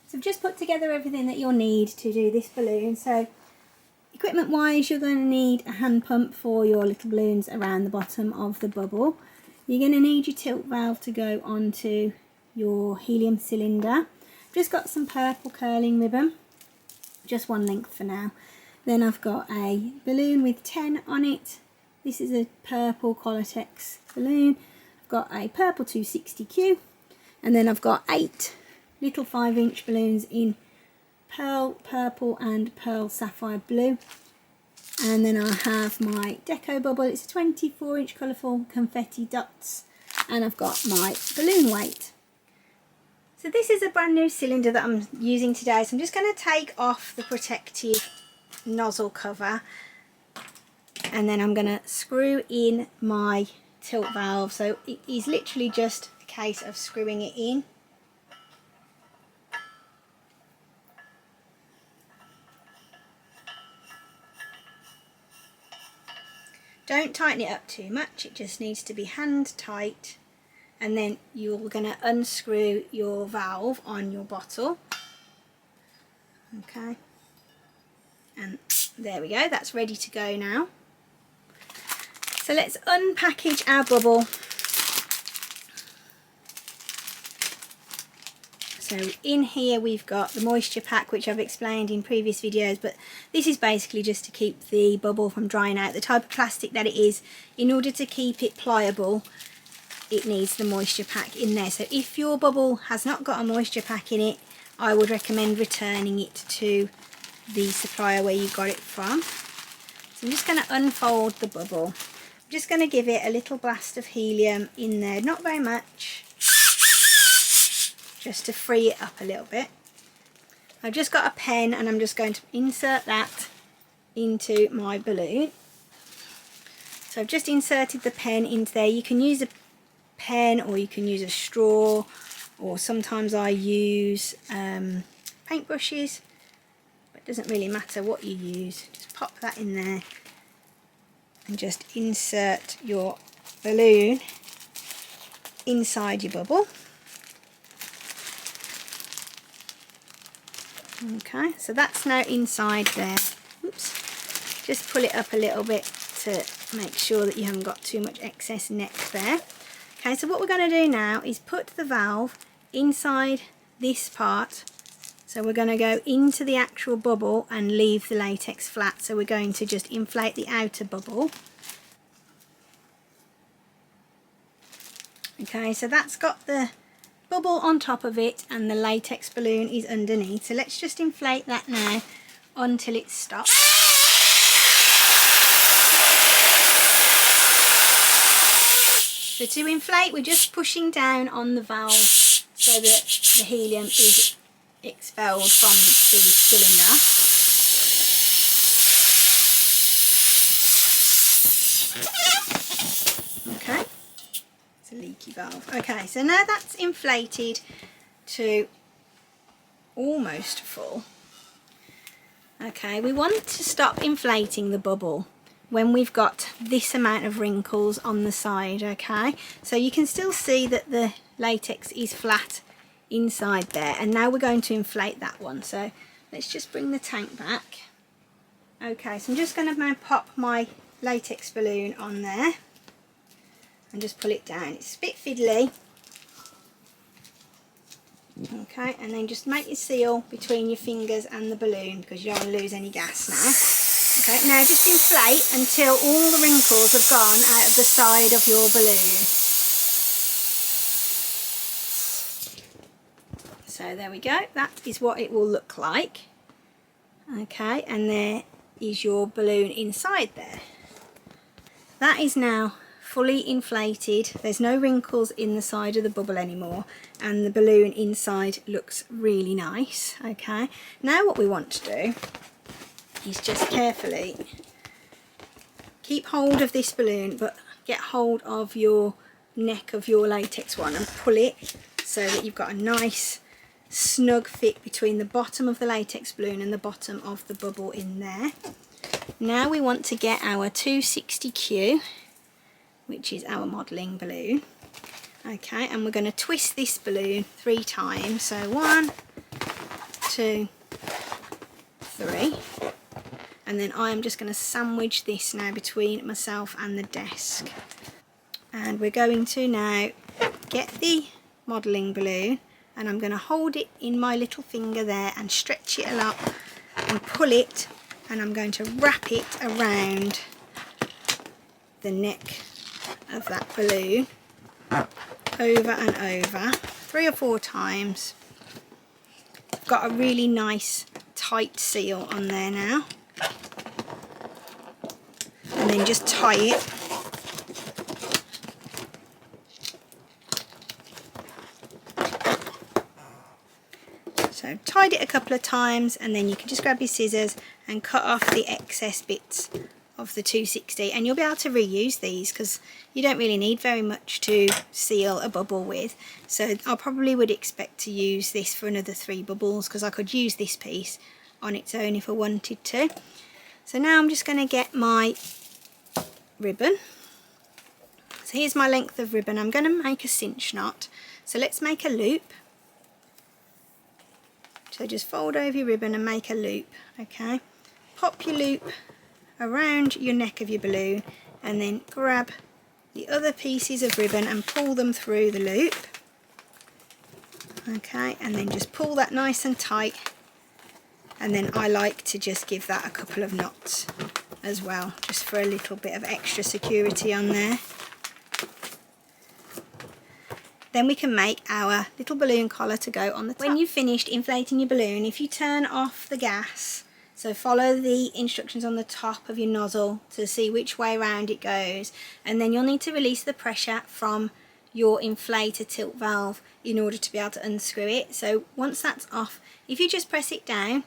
So I've just put together everything that you'll need to do this balloon. So equipment wise, you're going to need a hand pump for your little balloons around the bottom of the bubble. You're going to need your tilt valve to go onto your helium cylinder. Just got some purple curling ribbon, just one length for now. Then I've got a balloon with 10 on it. This is a purple Qualatex balloon. I've got a purple 260Q, and then I've got 8 little 5-inch balloons in pearl purple and pearl sapphire blue. And then I have my Deco Bubble. It's a 24-inch colourful confetti dots, and I've got my balloon weight. So this is a brand new cylinder that I'm using today, so I'm just going to take off the protective nozzle cover, and then I'm going to screw in my tilt valve. So it is literally just a case of screwing it in. Don't tighten it up too much, it just needs to be hand tight, and then you're going to unscrew your valve on your bottle. Okay, and there we go, that's ready to go now. So let's unpackage our bubble. So in here we've got the moisture pack, which I've explained in previous videos, but this is basically just to keep the bubble from drying out. The type of plastic that it is, in order to keep it pliable, it needs the moisture pack in there. So if your bubble has not got a moisture pack in it, I would recommend returning it to the supplier where you got it from. So I'm just going to unfold the bubble. I'm just going to give it a little blast of helium in there, not very much, just to free it up a little bit. I've just got a pen and I'm just going to insert that into my balloon. So I've just inserted the pen into there. You can use a pen or you can use a straw, or sometimes I use paintbrushes, but it doesn't really matter what you use. Just pop that in there and just insert your balloon inside your bubble. Okay, so that's now inside there. Oops. Just pull it up a little bit to make sure that you haven't got too much excess neck there. Okay, so what we're going to do now is put the valve inside this part. So we're going to go into the actual bubble and leave the latex flat. So we're going to just inflate the outer bubble. Okay, so that's got the bubble on top of it and the latex balloon is underneath. So let's just inflate that now until it stops. So to inflate, we're just pushing down on the valve so that the helium is expelled from the cylinder. Okay. It's a leaky valve. Okay, so now that's inflated to almost full. Okay, we want to stop inflating the bubble when we've got this amount of wrinkles on the side. Okay, so you can still see that the latex is flat inside there, and now we're going to inflate that one. So let's just bring the tank back. Okay, so I'm just going to now pop my latex balloon on there and just pull it down. It's a bit fiddly. Okay, and then just make your seal between your fingers and the balloon because you don't want to lose any gas now. Okay, now just inflate until all the wrinkles have gone out of the side of your balloon. So there we go, that is what it will look like. Okay, and there is your balloon inside there. That is now fully inflated. There's no wrinkles in the side of the bubble anymore, and the balloon inside looks really nice. Okay, now what we want to do is just carefully keep hold of this balloon, but get hold of your neck of your latex one and pull it so that you've got a nice snug fit between the bottom of the latex balloon and the bottom of the bubble in there. Now we want to get our 260Q, which is our modelling balloon. Okay, and we're going to twist this balloon 3 times. So 1, 2, 3. And then I am just going to sandwich this now between myself and the desk. And we're going to now get the modelling balloon, and I'm going to hold it in my little finger there and stretch it a lot and pull it, and I'm going to wrap it around the neck of that balloon over and over 3 or 4 times. I've got a really nice tight seal on there now, and then just tie it. So tied it a couple of times, and then you can just grab your scissors and cut off the excess bits of the 260, and you'll be able to reuse these because you don't really need very much to seal a bubble with. So I probably would expect to use this for another 3 bubbles, because I could use this piece on its own if I wanted to. So now I'm just going to get my ribbon. So here's my length of ribbon. I'm going to make a cinch knot. So let's make a loop. So just fold over your ribbon and make a loop, okay? Pop your loop around your neck of your balloon, and then grab the other pieces of ribbon and pull them through the loop, okay? And then just pull that nice and tight, and then I like to just give that a couple of knots as well, just for a little bit of extra security on there. Then we can make our little balloon collar to go on the top. When you've finished inflating your balloon, if you turn off the gas, so follow the instructions on the top of your nozzle to see which way around it goes, and then you'll need to release the pressure from your inflator tilt valve in order to be able to unscrew it. So once that's off, if you just press it down,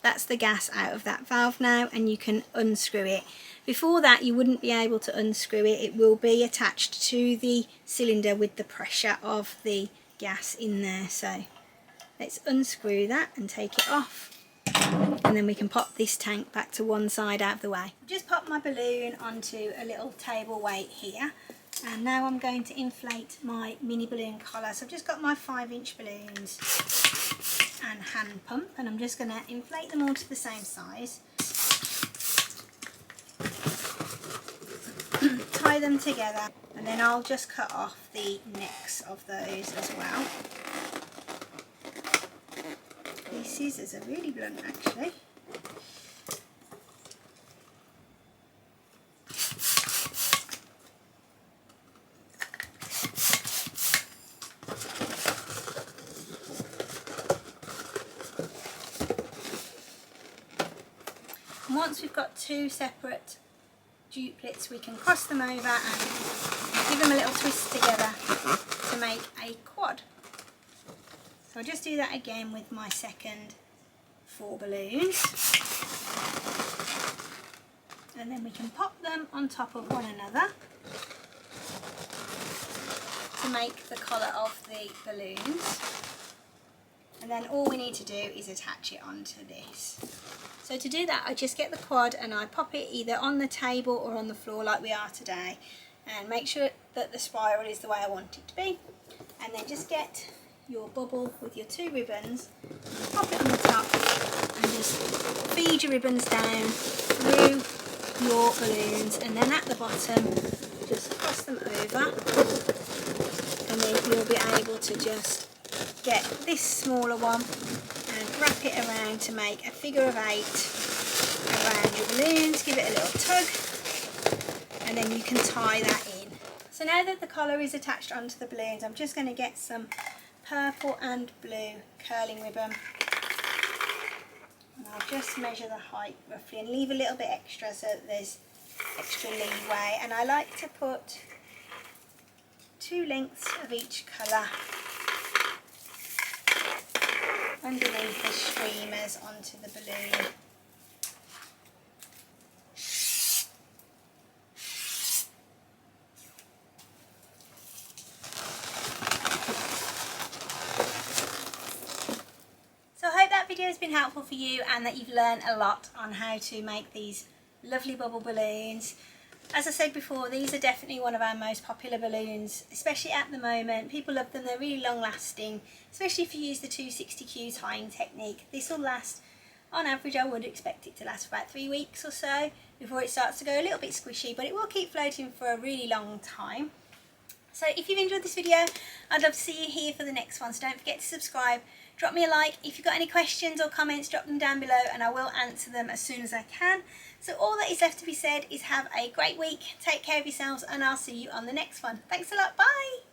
that's the gas out of that valve now, and you can unscrew it. Before that you wouldn't be able to unscrew it. It will be attached to the cylinder with the pressure of the gas in there. So let's unscrew that and take it off, and then we can pop this tank back to one side out of the way. I've just popped my balloon onto a little table weight here, and now I'm going to inflate my mini balloon collar. So I've just got my 5-inch balloons and hand pump, and I'm just going to inflate them all to the same size. Tie them together, and then I'll just cut off the necks of those as well. These scissors are really blunt actually. And once we've got 2 separate duplets, we can cross them over and give them a little twist together to make a quad. So I'll just do that again with my second 4 balloons, and then we can pop them on top of one another to make the collar of the balloons. And then all we need to do is attach it onto this. So to do that, I just get the quad and I pop it either on the table or on the floor like we are today, and make sure that the spiral is the way I want it to be, and then just get your bubble with your 2 ribbons, pop it on the top, and just feed your ribbons down through your balloons, and then at the bottom just cross them over, and then you'll be able to just get this smaller one and wrap it around to make a figure of 8 around your balloons. Give it a little tug, and then you can tie that in. So now that the collar is attached onto the balloons, I'm just going to get some purple and blue curling ribbon, and I'll just measure the height roughly and leave a little bit extra so that there's extra leeway. And I like to put 2 lengths of each colour underneath the streamers onto the balloon. So I hope that video has been helpful for you and that you've learned a lot on how to make these lovely bubble balloons. As I said before, these are definitely one of our most popular balloons, especially at the moment. People love them, they're really long lasting, especially if you use the 260Q tying technique. This will last, on average I would expect it to last for about 3 weeks or so before it starts to go a little bit squishy, but it will keep floating for a really long time. So if you've enjoyed this video, I'd love to see you here for the next one, so don't forget to subscribe. Drop me a like. If you've got any questions or comments, drop them down below and I will answer them as soon as I can. So all that is left to be said is have a great week, take care of yourselves, and I'll see you on the next one. Thanks a lot, bye!